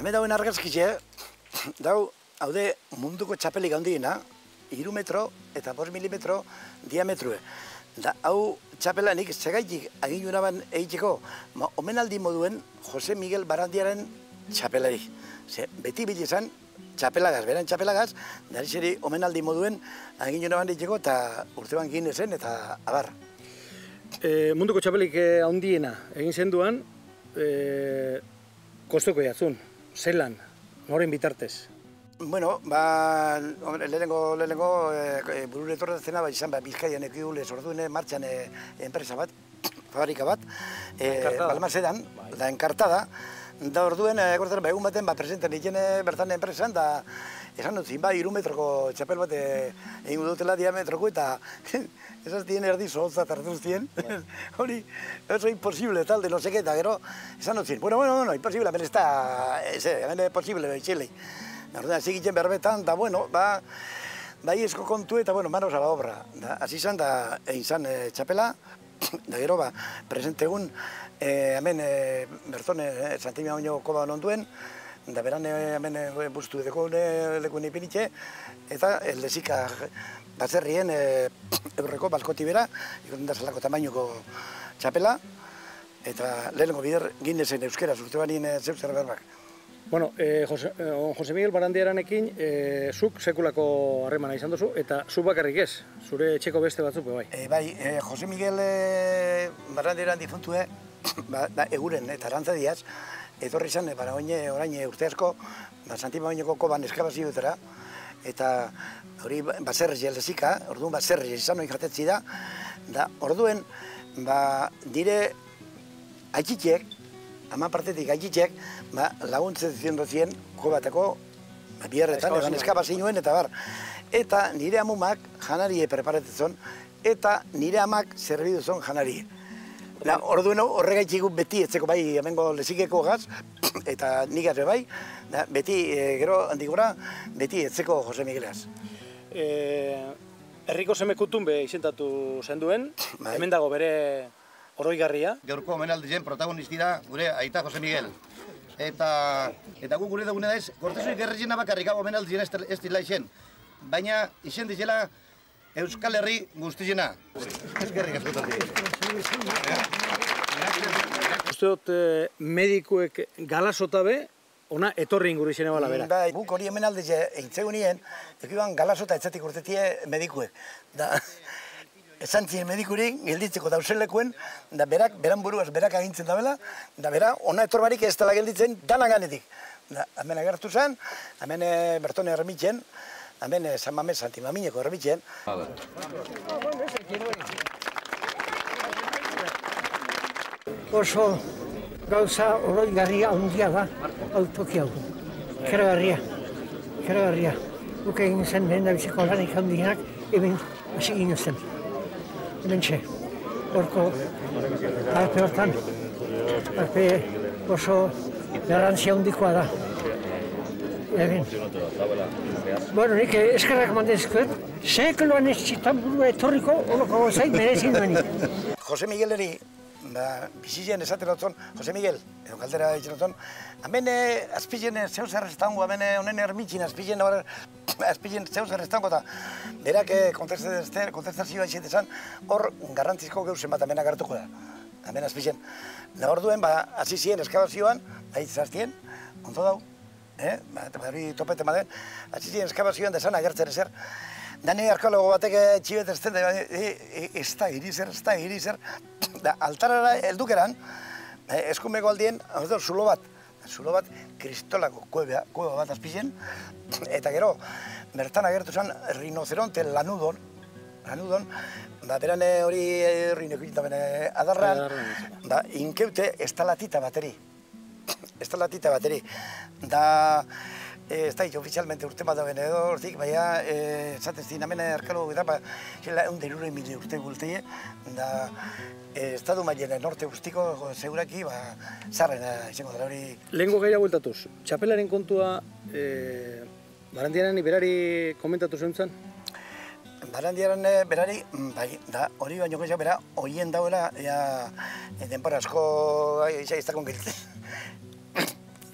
Hemen dauen argazkitxe, dau, haude munduko txapelik handiena, 3 metro eta 5 milimetro diametrue. Da, hau txapela nik segaitik agin junaban egiteko, omenaldi moduen Jose Miguel Barandiaren txapelari. Beti bilizan txapelagaz, beran txapelagaz, darizeri omenaldi moduen agin junaban egiteko eta urteban ginezen eta abar. Munduko txapelik handiena egin zenduan, kostoko jatzun, zelan, noren bitartez? Bueno, lehenengo burure etorretzena, izan Bizkaian ekidulez orduen martxan enpresa bat, fabrika bat, Balmasedan, da enkartada, da orduen, egun baten, presenten ikene bertan enpresan, da esan dut zin, 3 metroko txapel bat egin dutela diametroko, eta esaztien erdi zohotzat hartuztien, hori, oso imposible talde, no seke, eta gero, esan dut zin, bueno, imposible, hemen ez da, hemen posible, itxelei. Orduan, zigitzen berbetan, da, bueno, bai esko kontu eta, bueno, manos a la obra. Hasi izan, da, egin zan txapela, da gero, presentegun, hemen bertone, Santimia baino koba onduen, da beran hemen bustu edeko lekuen ipinitxe, eta eldezika batzerrien eurreko balkoti bera, ikoten da zelako tamainoko txapela, eta lehenengo bider ginezen euskera, urte banien zeuzer berbak. Bueno, Jose Miguel Barandiaranekin zuk sekulako harremana izan duzu, eta zu bakarrik ez, zure etxeko beste batzuk bai. Bai, Jose Miguel Barandiaran difuntue, eguren eta arantza diaz, etorri izan, orain urte asko, Santima bainoko koban eskabazioetara, eta hori baserrez jelezika, orduan baserrez izan hori jatetzi da, orduen dire aitzitxek, ama partetik aitzitxek, laguntzen zizien kobateko biherretan, egan eskabazioen eta bar. Eta nire amumak janarie preparatzen, eta nire amak zerbiduzon janarie. Orduen horregaitzik beti etzeko bai hemengo lezikeko gaz, eta nik gazbe bai, beti, gero handigora, beti etzeko Jose Miguelaz. Herriko semekutun be izentatu zenduen, hemen dago bere oroigarria. Gaurko omenaldien protagonisti da gure aita Jose Miguel. Eta gu gure dugune daiz, kortezuik errezina bakarrik hau omenaldien ez dila izen. Baina izen dizela Euskal Herri guztizena. Eskerrik askotatik. Uste dut medikuek galasota be, ona etorri inguru izene bala bera. Guk hori omenaldiz eitzegunien, ekiban galasota etzatik urtetie medikuek. Esan ziren medikurik, gelditzeko dauzelekuen, da beran buruaz berak agintzen dabela, da bera, ona etorbarik ez dela gelditzen danan ganetik. Hemen agertu zen, hemen Bertone erremitzen, hemen San Mames Santimamineko erremitzen. Oso gauza oroigarria handia da, autoki hau. Keragarria. Guk egin zen lehen da biziko lanik handienak, hemen hasi ginen zen. Hementxe, horko alpe hortan, alpe oso garrantzia handikoa da. Bueno, nik eskerrak mandezkoet, sekloan ez zitan burua etorriko, horoko gozai merezin duenik. Jose Migueleri, bizizien esaten lotzen, Jose Miguel, edo kaldera ditzen lotzen, hemen azpizien zeuz erreztango, hemen honen ermitxin azpizien zeuz erreztango, eta berak kontestazioa izan, hor garrantzizko geuzen bat hemen agartuko da, hemen azpizien. Hor duen, hasi ziren eskabazioan, zaztien, onto dau, eta hori topete maden, hasi ziren eskabazioan desan agertzen ezer. Dani arkeologo batek txibet ez den, ez da irizer, altarara heldukeran, eskumeko aldien, zulo bat kristolako kueba bat azpizien, eta gero, bertan agertu zen rinoceronte lanudon, beran hori rinekita bene adarran, inkeute estalatita bateri. Ez da, ofizialmente urte bat da bene edo hortik, baina esatez din, hemen arkeologo eta eunderure mili urte gulteie, da estadu maien norte guztiko seguraki zarren izango dara hori. Lehenko gaira bueltatuz, txapelaren kontua Barandiaran berari komentatu zentzen? Barandiaran berari, bai, da hori baino gehiago bera, hoien dauela, denbora asko ez da kongeltzen.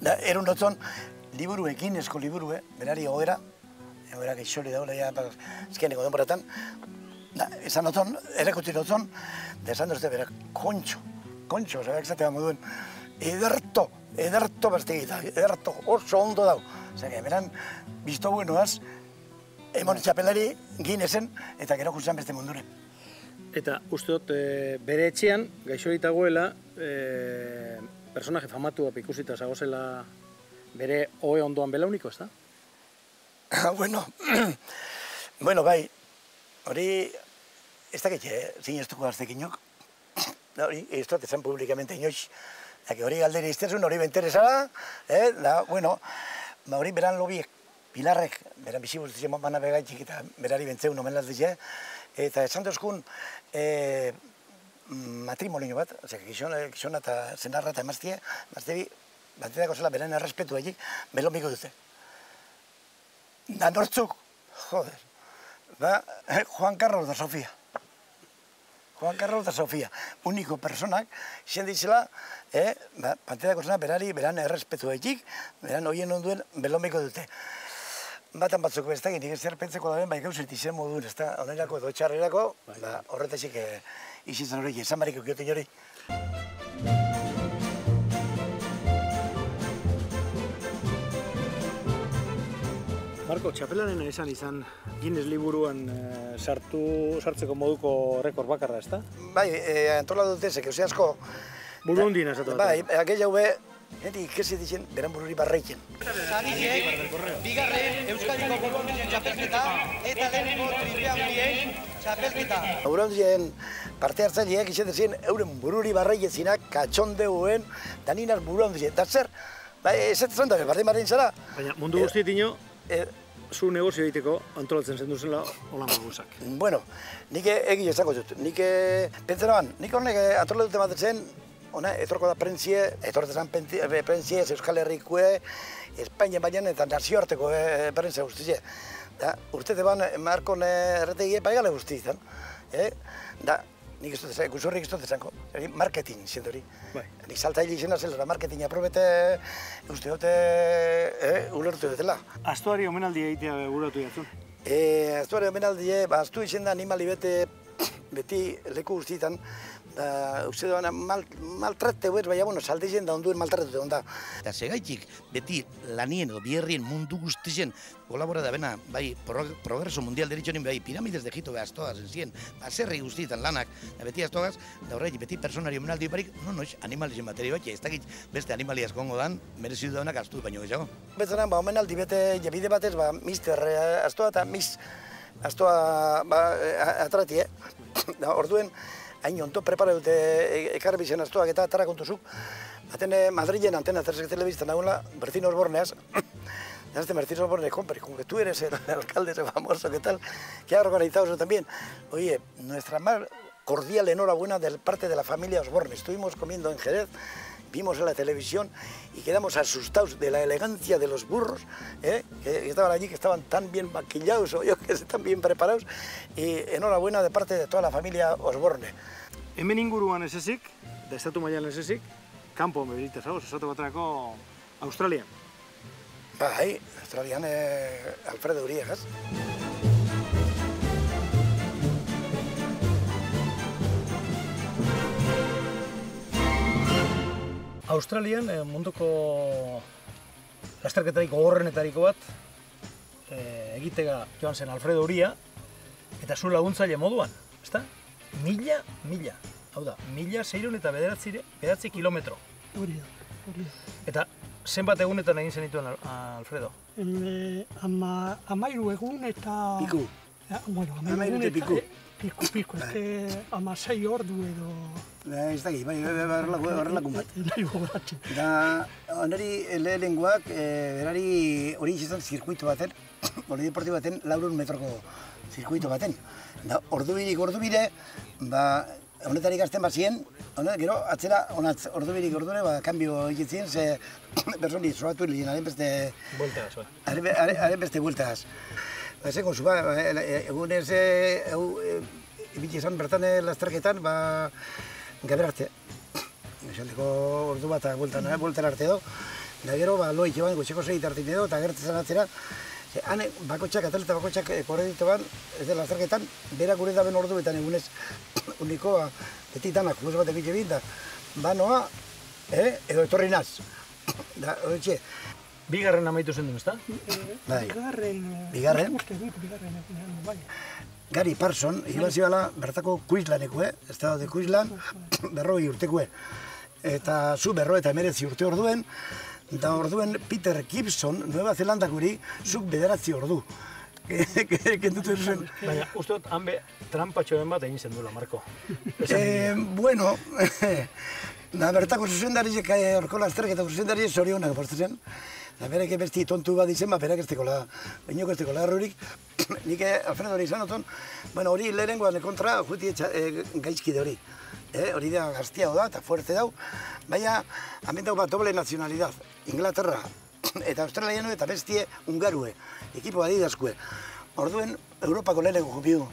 Da, erun notzon, liburuekin, esko liburu, berari oera geixori daula, ezkieneko denboratan, esan notzon, erakutsi notzon, da esan duzte, bera, kontxo, zabeak zatea moduen, ederto bastegita, ederto oso ondo dau. Zage, beran, bizto buenoaz, emon txapelari ginezen, eta gero justan beste mundure. Eta uste dut, bere etxean, gaixori dagoela, personaje famatu ikusita zagozela bere oe ondoan belauniko, ez da? Bueno, bai, hori, ez dakitxe, zineztuko aztekinok, hori, ez dut esan publikamente inoiz, hori galderi iztezun, hori benteresara, hori beran lobiek, pilarrek, beran bizibuztitzen mana begaitxik eta berari bentzeun omen laldize, eta esan duzkun matrimonio bat, gizona eta zenarra eta emaztie, batedako zela beren errespetu egik, belomiko dute. Da nortzuk, joder, Juan Carlos da Sofía. Juan Carlos da Sofía, uniko personak, izan ditzela, batedako zela beran errespetu egik, beran hoien onduen belomiko dute. Batan batzuk bestak, nik ez zerpentzeko daben, bai gauzit izen moduen, ez da, onerako edo txarrerako, horretazik izitzen hori, esan barik ukiotin hori. Marko, txapelarena izan Guinness liburuan sartzeko moduko rekord bakarra, ez da? Bai, antola dute, zeke, asko... Buru hondina, esatu bat. Bai, aquella hube, neti ikesi ditzen, beran bururi barreiken. Sariek, bigarren Euskadiko buru hondien txapelketa, eta lehenengo trivialien txapelketa. Buru hondien parte hartzaileak izan dezien, euren bururi barreiezinak, katxondeuen, daninaz buru hondien. Da zer, ez ez zan dabe, bardin zara. Baina, mundu guztiet ino, zu negozio egiteko antolatzen zen duzela holan baguzak. Bueno, nik egile ezako dut. Nik pentsaraban, nik hornek antola dute bat zen, etorko da etortezan prentzie, Euskal Herrikue, Espainian baina eta nazioarteko prentzia guztize. Urtete ban, markon erretegie paigale guztizan. Nik ez dut ezan, guzurrik ez dut ezanko, marketing izan hori. Nik saltaile izena zela, marketing aprobete uste dute ulertu dutela. Astuari omenaldi egitea guratu jatzun? Astuari omenaldi, astu izan da animali beti leku guztietan, uste doan maltratteu ez, baina, salde zen da onduen maltratteu egon da. Eta segaitik, beti lanien edo bierrien mundu guztien kolabora da bena, bai, progreso mundial deritxonin, bai, piramides de Egipto behaztoaz, enzien, baserri guztietan lanak, da beti aztoaz, da horrek, beti personari omenaldi barik, noiz, animalizien bateri bat, ez dakit beste animalia eskongo dan, merezidu daunak astu baino gehiago. Betzanan, omenaldi bete, jebide batez, mister aztoa eta mis aztoa atrati, orduen, hain onto prepara dute ekarbizen aztoak eta atara kontuzuk. Baten Madrilen antena 3 telebiztan dagoela, Bertín Osborneaz, Bertín Osborne, compadre, como que tú eres el alcalde ese famoso, ¿qué tal? Que ha organizado eso también. Oye, nuestra más cordial enhorabuena de parte de la familia Osborne. Estuvimos comiendo en Jerez, vimos en la televisión y quedamos asustados de la elegancia de los burros, que estaban allí, que estaban tan bien maquillados, o yo que sé, tan bien preparados, y enhorabuena de parte de toda la familia Osborne. Hemen inguruan ez ezik, da estatu mailan ez ezik, kanpo meditaz, esatu baterako Australian. Bai, Australian Alfredo Uriegas. Australian munduko lasterketariko gogorrenetariko bat egitega joan zen Alfredo Uria eta zu laguntzaile moduan, ezta? Mila. Hau da, 1609 kilometro. Hori da. Eta zenbat egunetan egin zenituen Alfredo? 13 egun eta... Piku. Bueno, 13 egun eta piku. Piku, ez que 16 ordu edo... Ez dakit, bai, horrelakun bat. Nahi gogoratzen. Da, onari lehenengoak, berari hori izan zirkuitu baten, hori deportibo baten, 400 metroko zirkuitu baten. Da, ordubire, honetarik azten bat ziren, gero, atzera, ordubirik ordure, kanbio egitzen, ze personi zoatu hilien, haren beste... Bueltaz, bai. Haren beste bueltaz. Ezen gozu, egun ez, ibitxezan bertan lasterketan, gaber arte. Esaldeko ordu bat bueltan arte edo. Da gero, loik joan, gutxeko segit hartin edo, eta gertzen atzera, hane bakotxak, atleta bakotxak korreditu ban, ez dela azterketan, berak gure daben orduetan egunez unikoa, beti danak, guz bat egitxe bin, da, banoa, edo etorri naz. Da, hori Bigarren amaitu zen du, ezta? Bai. Bigarren. Gari Parson, egiban zibala, bertako Queenslandeko, estado de Queensland, 40 urtekue. Eta zu 59 urte orduen, eta orduen Peter Gibson, Nueva Zelandakuri, zuk 9 ordu. Kentutu zen. Baina, uste dut, hanbe trampatxoen bat egin zen duela, Marko. Bueno, da bertako zuzendariek orko lasterketa zuzendariek zorionak bortzen zen. Da bereke besti tontu bat izen, berak ez tekola, bainok ez tekola errurik. Nik Alfredo hori izan oton, bueno, hori lehenengoan kontra, juti gaizkide hori. Hori da gaztia da, eta fuerte dau. Baina, hemen dago bat doble nazionalidad. Inglaterra eta Australiano eta bestie Ungarue. Ekipo adidazkue. Orduen, Europako lehenengo jupidu.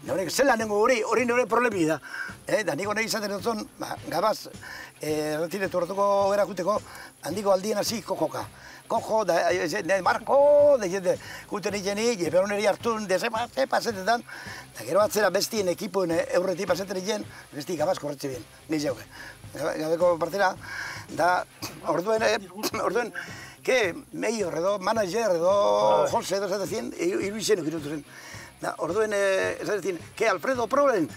Horrek, zela nengo hori nire problemi da. Da niko nahi izaten dutzen, gabaz, retiretu hortuko erakuteko, handiko aldien hasi kojoka. Kojo, da, Marko, da jende, guten ikeni, jeperon eri hartun, de pasetetan, da gero atzera bestien ekipoen eurreti paseten ikien, besti gabaz korretxe bien, niz jauke. Gabeko partera, da, orduen, que mayor edo, manager edo, Jose edo zatezien, iru izenu kirutu zen. Orduen, esatzen, que Alfredo Problem,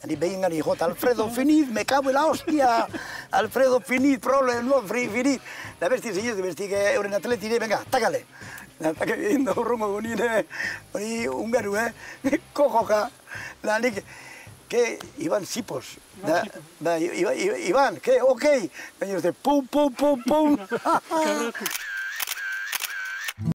ni behin gani jota, Alfredo Finiz, me cago en la hostia, Alfredo Finiz, Problem, no, Finiz. Da besti zinez, besti, euren atletire, venga, takale. Takale, indo urrungo gunine, hori ungaru, kojoka, da nik, que Iban Sipos, da, Iban, que, ok, baina pum, pum, pum, pum.